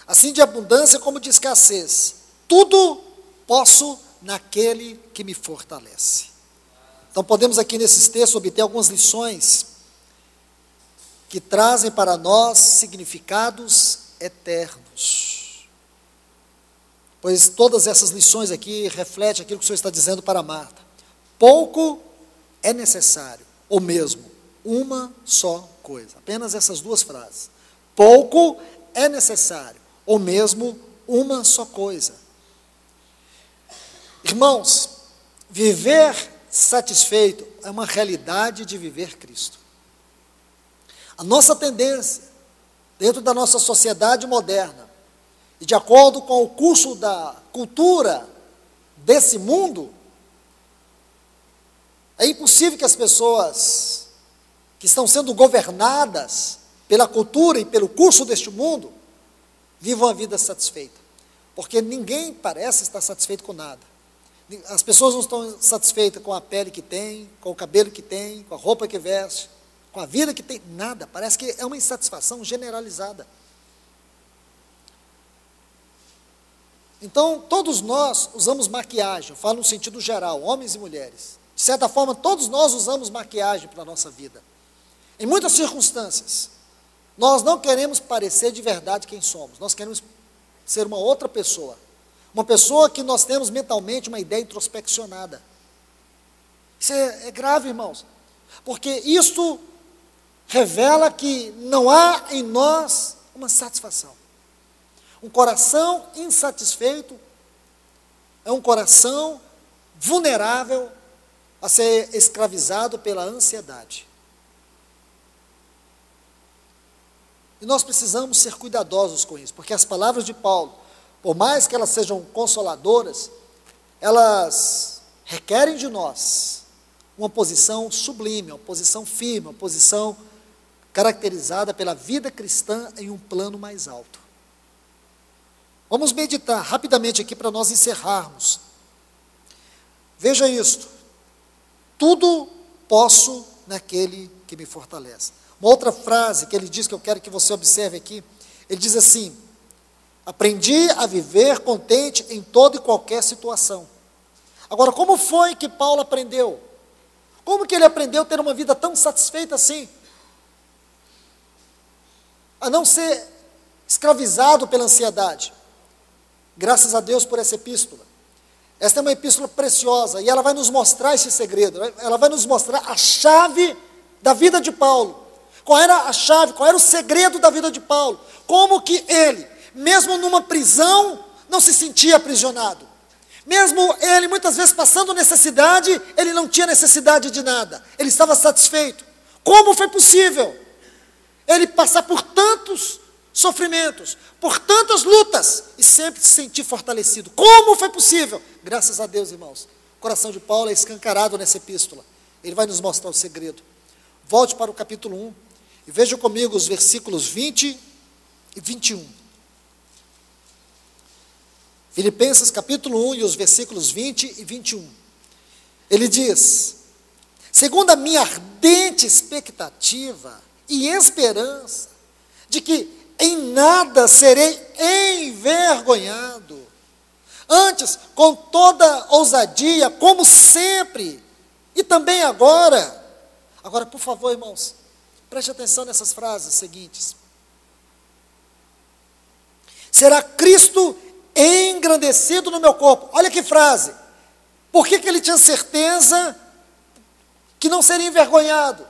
assim de abundância como de escassez. Tudo posso naquele que me fortalece. Então podemos aqui nesses textos obter algumas lições que trazem para nós significados eternos. Pois todas essas lições aqui refletem aquilo que o Senhor está dizendo para Marta. Pouco é necessário, ou mesmo, uma só coisa. Apenas essas duas frases. Pouco é necessário, ou mesmo, uma só coisa. Irmãos, viver satisfeito é uma realidade de viver Cristo. A nossa tendência, dentro da nossa sociedade moderna, e de acordo com o curso da cultura desse mundo, é impossível que as pessoas que estão sendo governadas pela cultura e pelo curso deste mundo vivam a vida satisfeita, porque ninguém parece estar satisfeito com nada. As pessoas não estão satisfeitas com a pele que tem, com o cabelo que tem, com a roupa que veste, com a vida que tem, nada. Parece que é uma insatisfação generalizada. Então, todos nós usamos maquiagem, eu falo no sentido geral, homens e mulheres. De certa forma, todos nós usamos maquiagem para a nossa vida. Em muitas circunstâncias, nós não queremos parecer de verdade quem somos. Nós queremos ser uma outra pessoa. Uma pessoa que nós temos mentalmente uma ideia introspeccionada. Isso é grave, irmãos. Porque isto revela que não há em nós uma satisfação. Um coração insatisfeito é um coração vulnerável a ser escravizado pela ansiedade. E nós precisamos ser cuidadosos com isso, porque as palavras de Paulo, por mais que elas sejam consoladoras, elas requerem de nós uma posição sublime, uma posição firme, uma posição caracterizada pela vida cristã em um plano mais alto. Vamos meditar rapidamente aqui para nós encerrarmos. Veja isto. Tudo posso naquele que me fortalece. Uma outra frase que ele diz, que eu quero que você observe aqui, ele diz assim: aprendi a viver contente em toda e qualquer situação. Agora, como foi que Paulo aprendeu? Como que ele aprendeu a ter uma vida tão satisfeita assim? A não ser escravizado pela ansiedade. Graças a Deus por essa epístola. Esta é uma epístola preciosa e ela vai nos mostrar esse segredo. Ela vai nos mostrar a chave da vida de Paulo. Qual era a chave, qual era o segredo da vida de Paulo? Como que ele, mesmo numa prisão, não se sentia aprisionado. Mesmo ele, muitas vezes, passando necessidade, ele não tinha necessidade de nada. Ele estava satisfeito. Como foi possível ele passar por tantos sofrimentos, por tantas lutas, e sempre se sentir fortalecido? Como foi possível? Graças a Deus, irmãos. O coração de Paulo é escancarado nessa epístola. Ele vai nos mostrar o segredo. Volte para o capítulo 1 e veja comigo os versículos 20 e 21. Filipenses capítulo 1 e os versículos 20 e 21. Ele diz: segundo a minha ardente expectativa e esperança de que em nada serei envergonhado, antes, com toda ousadia, como sempre, e também agora. Agora, por favor, irmãos, preste atenção nessas frases seguintes. Será Cristo engrandecido no meu corpo. Olha que frase. Por que ele tinha certeza que não seria envergonhado?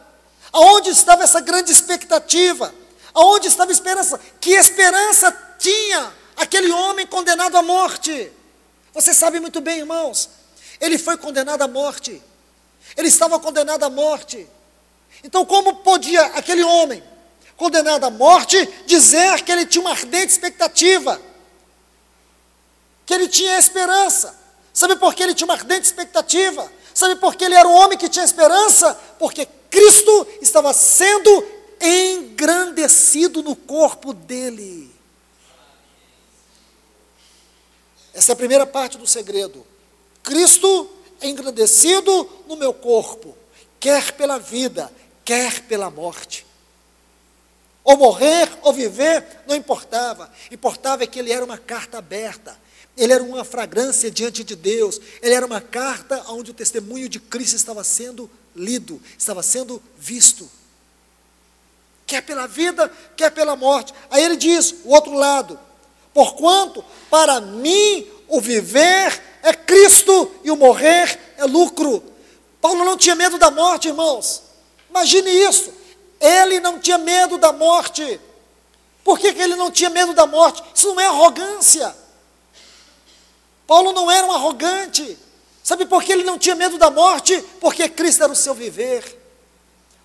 Aonde estava essa grande expectativa? Aonde estava a esperança? Que esperança tinha aquele homem condenado à morte? Você sabe muito bem, irmãos, ele foi condenado à morte. Ele estava condenado à morte. Então, como podia aquele homem, condenado à morte, dizer que ele tinha uma ardente expectativa? Que ele tinha esperança? Sabe por que ele tinha uma ardente expectativa? Sabe por que ele era um homem que tinha esperança? Porque Cristo estava sendo engrandecido no corpo dele. Essa é a primeira parte do segredo. Cristo é engrandecido no meu corpo, quer pela vida, quer pela morte. Ou morrer, ou viver, não importava. Importava é que ele era uma carta aberta. Ele era uma fragrância diante de Deus. Ele era uma carta onde o testemunho de Cristo estava sendo lido, estava sendo visto. Quer pela vida, quer pela morte. Aí ele diz, o outro lado: porquanto para mim o viver é Cristo e o morrer é lucro. Paulo não tinha medo da morte, irmãos. Imagine isso. Ele não tinha medo da morte. Por que ele não tinha medo da morte? Isso não é arrogância. Paulo não era um arrogante. Sabe por que ele não tinha medo da morte? Porque Cristo era o seu viver.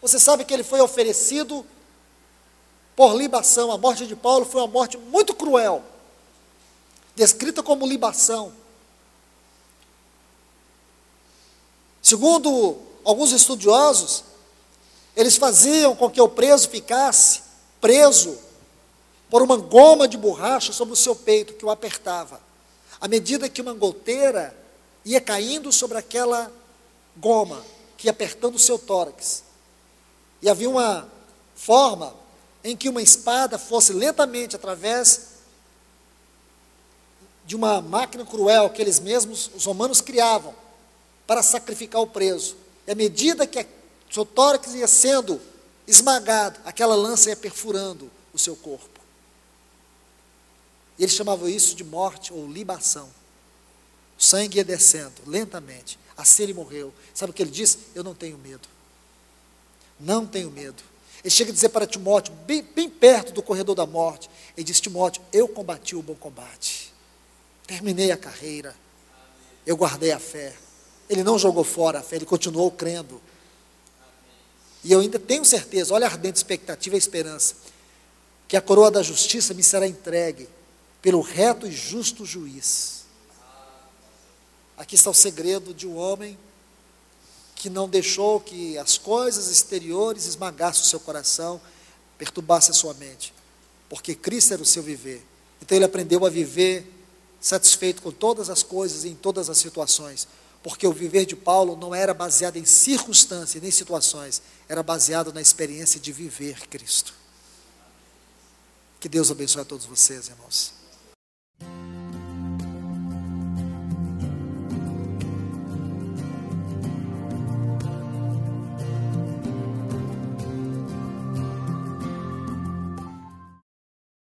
Você sabe que ele foi oferecido por libação. A morte de Paulo foi uma morte muito cruel, descrita como libação. Segundo alguns estudiosos, eles faziam com que o preso ficasse preso por uma goma de borracha sobre o seu peito, que o apertava. À medida que uma goteira ia caindo sobre aquela goma, que ia apertando o seu tórax. E havia uma forma em que uma espada fosse lentamente, através de uma máquina cruel que eles mesmos, os romanos, criavam, para sacrificar o preso. E à medida que o seu tórax ia sendo esmagado, aquela lança ia perfurando o seu corpo. E eles chamavam isso de morte ou libação. O sangue ia descendo lentamente. Assim ele morreu. Sabe o que ele disse? Eu não tenho medo. Não tenho medo. Ele chega a dizer para Timóteo, bem perto do corredor da morte, ele diz: Timóteo, eu combati o bom combate. Terminei a carreira. Eu guardei a fé. Ele não jogou fora a fé, ele continuou crendo. E eu ainda tenho certeza, olha a ardente expectativa e a esperança, que a coroa da justiça me será entregue pelo reto e justo juiz. Aqui está o segredo de um homem que não deixou que as coisas exteriores esmagassem o seu coração, perturbassem a sua mente, porque Cristo era o seu viver. Então ele aprendeu a viver satisfeito com todas as coisas e em todas as situações, porque o viver de Paulo não era baseado em circunstâncias nem situações, era baseado na experiência de viver Cristo. Que Deus abençoe a todos vocês, irmãos.